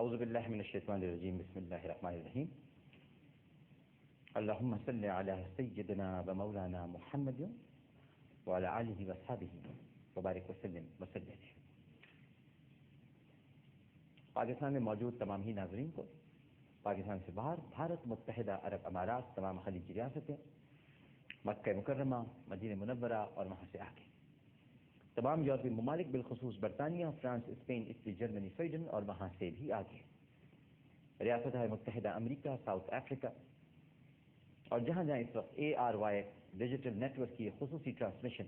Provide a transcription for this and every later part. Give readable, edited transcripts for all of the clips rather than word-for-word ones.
اعوذ باللہ من الشیطان الرجیم بسم اللہ الرحمن الرحیم اللہم صلی علی سیدنا و مولانا محمد وعلی آلہ وصحبہ وبارک وسلم وسلم۔ پاکستان میں موجود تمام ہی ناظرین کو، پاکستان سے باہر بھارت متحدہ عرب امارات، تمام خلیجی ریاستیں، مکہ مکرمہ، مدینہ منورہ اور وہاں سے آگے تمام یورپی ممالک، بالخصوص برطانیہ، France, Spain, Italy, Germany, Sweden اور وہاں سے بھی آگے ریاستہائے متحدہ امریکہ، ساؤتھ افریقہ اور جہاں جہاں اس وقت ARY ڈیجیٹل نیٹ ورک کی خصوصی ٹرانسمیشن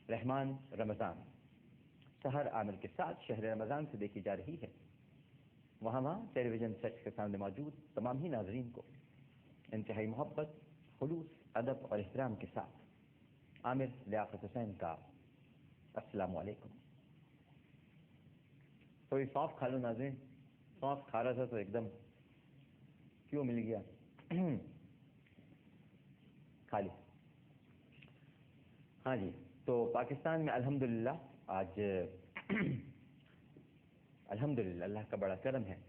رحمان رمضان سحر عامر کے ساتھ شہر رمضان سے دیکھی جا رہی ہے، وہاں ٹیلی ویژن سیٹ کے سامنے موجود تمام ہی ناظرین کو انتہائی محبت، خلوص، ادب اور احترام کے ساتھ عامر لیاقت حسین کا السلام علیکم۔ تھوڑی سونف کھا لو ناظرین، سونف کھا رہا تھا تو ایک دم کیوں مل گیا، کھا لی۔ ہاں جی، تو پاکستان میں الحمدللہ آج الحمدللہ اللہ کا بڑا کرم ہے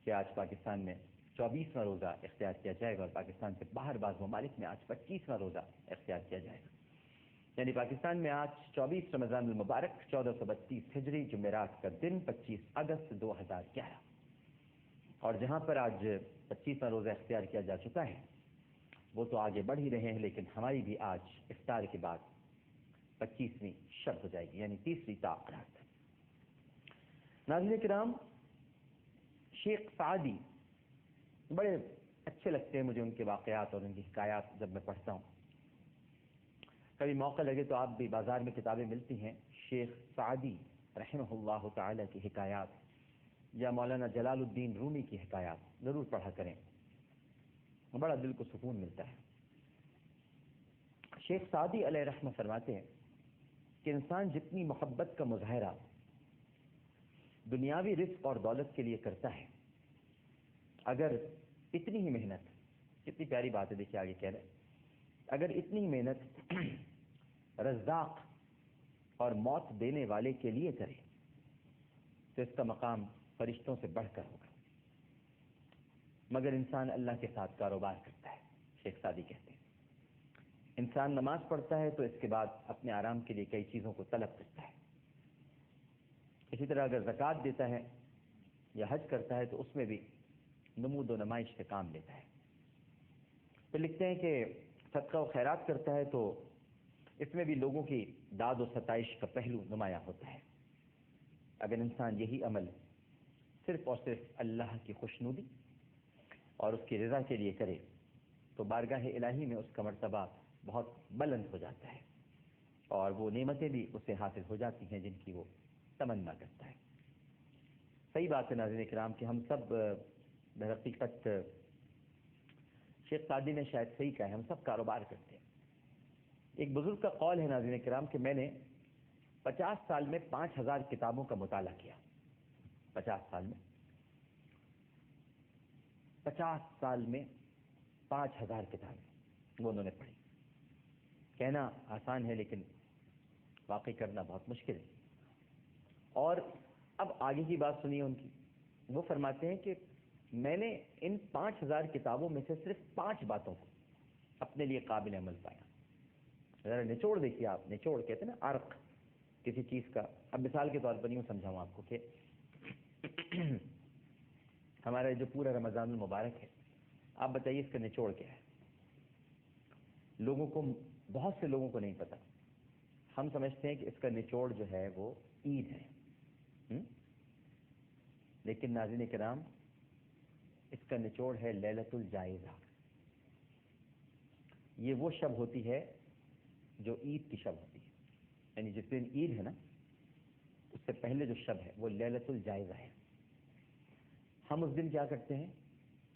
کہ آج پاکستان میں 24واں روزہ اختیار کیا جائے گا اور پاکستان سے باہر بعض ممالک میں آج 25واں روزہ اختیار کیا جائے گا، یعنی پاکستان میں آج 24 رمضان المبارک 1432 ہجری جمعرات کا دن 25 اگست 2011، اور جہاں پر آج 25واں روزہ اختیار کیا جا چکا ہے وہ تو آگے بڑھ ہی رہے ہیں، لیکن ہماری بھی آج افطار کے بعد 25ویں شب ہو جائے گی، یعنی تیسری تا رات۔ ناظرین کرام، شیخ سعدی بڑے اچھے لگتے ہیں مجھے ان کے واقعات اور ان کی حکایات جب میں پڑھتا ہوں۔ کبھی موقع لگے تو آپ بھی، بازار میں کتابیں ملتی ہیں شیخ سعدی رحمہ اللہ تعالی کی حکایات یا مولانا جلال الدین رومی کی حکایات ضرور پڑھا کریں، بڑا دل کو سکون ملتا ہے۔ شیخ سعدی علیہ رحمہ فرماتے ہیں کہ انسان جتنی محبت کا مظاہرہ دنیاوی رزق اور دولت کے لیے کرتا ہے، اگر اتنی ہی محنت، کتنی پیاری بات ہے، دیکھیے آگے کہہ رہے ہیں، اگر اتنی ہی محنت رزاق اور موت دینے والے کے لیے کرے تو اس کا مقام فرشتوں سے بڑھ کر ہوگا، مگر انسان اللہ کے ساتھ کاروبار کرتا ہے۔ شیخ سعدی کہتے ہیں انسان نماز پڑھتا ہے تو اس کے بعد اپنے آرام کے لیے کئی چیزوں کو طلب کرتا ہے، اسی طرح اگر زکوٰۃ دیتا ہے یا حج کرتا ہے تو اس میں بھی نمود و نمائش سے کام لیتا ہے۔ پھر لکھتے ہیں کہ صدقہ و خیرات کرتا ہے تو اس میں بھی لوگوں کی داد و ستائش کا پہلو نمایاں ہوتا ہے۔ اگر انسان یہی عمل صرف اور صرف اللہ کی خوشنودی اور اس کی رضا کے لیے کرے تو بارگاہ الہی میں اس کا مرتبہ بہت بلند ہو جاتا ہے اور وہ نعمتیں بھی اسے حاصل ہو جاتی ہیں جن کی وہ تمنا کرتا ہے۔ صحیح بات ہے ناظرین کرام کہ ہم سب در حقیقت، شیخ سعدی نے شاید صحیح کہا ہے، ہم سب کاروبار کرتے ہیں۔ ایک بزرگ کا قول ہے ناظرین کرام کہ میں نے 50 سال میں 5000 کتابوں کا مطالعہ کیا، 50 سال میں 5000 کتابیں وہ انہوں نے پڑھی۔ کہنا آسان ہے لیکن واقعی کرنا بہت مشکل ہے۔ اور اب آگے کی بات سنیے ان کی، وہ فرماتے ہیں کہ میں نے ان 5000 کتابوں میں سے صرف 5 باتوں کو اپنے لیے قابل عمل پایا۔ ذرا نچوڑ دیکھیے آپ، نچوڑ کہتے ہیں نا عرق کسی چیز کا۔ اب مثال کے طور پر یوں سمجھاؤں آپ کو کہ ہمارا جو پورا رمضان المبارک ہے، آپ بتائیے اس کا نچوڑ کیا ہے؟ لوگوں کو، بہت سے لوگوں کو نہیں پتا، ہم سمجھتے ہیں کہ اس کا نچوڑ جو ہے وہ عید ہے، لیکن ناظرین کرام اس کا نچوڑ ہے لیلۃ الجائزہ۔ یہ وہ شب ہوتی ہے جو عید کی شب ہوتی ہے، یعنی جس دن عید ہے نا اس سے پہلے جو شب ہے وہ لیلۃ الجائزہ ہے۔ ہم اس دن کیا کرتے ہیں؟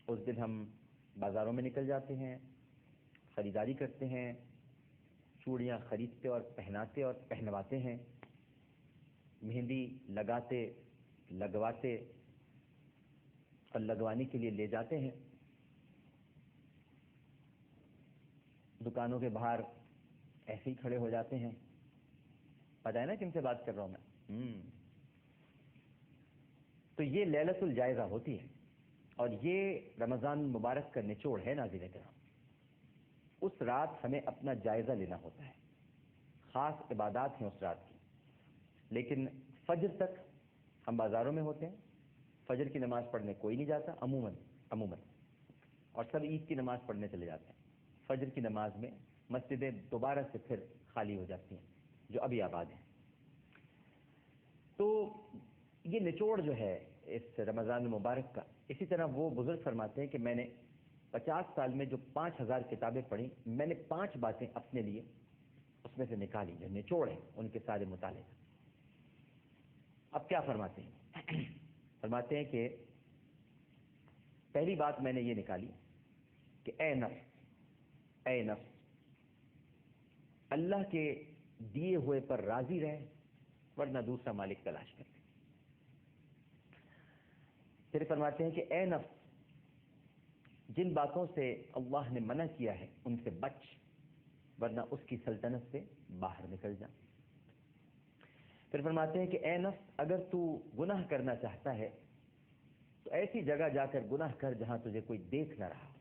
اس دن ہم بازاروں میں نکل جاتے ہیں، خریداری کرتے ہیں، چوڑیاں خریدتے اور پہناتے اور پہنواتے ہیں، مہندی لگاتے، لگواتے اور لگوانے کے لیے لے جاتے ہیں، دکانوں کے باہر ایسے ہی کھڑے ہو جاتے ہیں۔ پتہ ہے نا کن سے بات کر رہا ہوں میں؟ تو یہ لیلۃ الجائزہ ہوتی ہے، اور یہ رمضان مبارک کا نچوڑ ہے ناظرین کرام۔ اس رات ہمیں اپنا جائزہ لینا ہوتا ہے، خاص عبادات ہیں اس رات کی، لیکن فجر تک ہم بازاروں میں ہوتے ہیں، فجر کی نماز پڑھنے کوئی نہیں جاتا عموماً، اور سب عید کی نماز پڑھنے چلے جاتے ہیں۔ فجر کی نماز میں مسجدیں دوبارہ سے پھر خالی ہو جاتی ہیں جو ابھی آباد ہیں۔ تو یہ نچوڑ جو ہے اس رمضان المبارک کا، اسی طرح وہ بزرگ فرماتے ہیں کہ میں نے 50 سال میں جو 5000 کتابیں پڑھی، میں نے 5 باتیں اپنے لیے اس میں سے نکالی جو نچوڑ ہیں ان کے سارے مطالعے۔ اب کیا فرماتے ہیں؟ فرماتے ہیں کہ پہلی بات میں نے یہ نکالی کہ اے نفس اللہ کے دیے ہوئے پر راضی رہے، ورنہ دوسرا مالک تلاش کر لے۔ پھر فرماتے ہیں کہ اے نفس جن باتوں سے اللہ نے منع کیا ہے ان سے بچ، ورنہ اس کی سلطنت سے باہر نکل جا۔ پھر فرماتے ہیں کہ اے نفس اگر تو گناہ کرنا چاہتا ہے تو ایسی جگہ جا کر گناہ کر جہاں تجھے کوئی دیکھ نہ رہا ہو،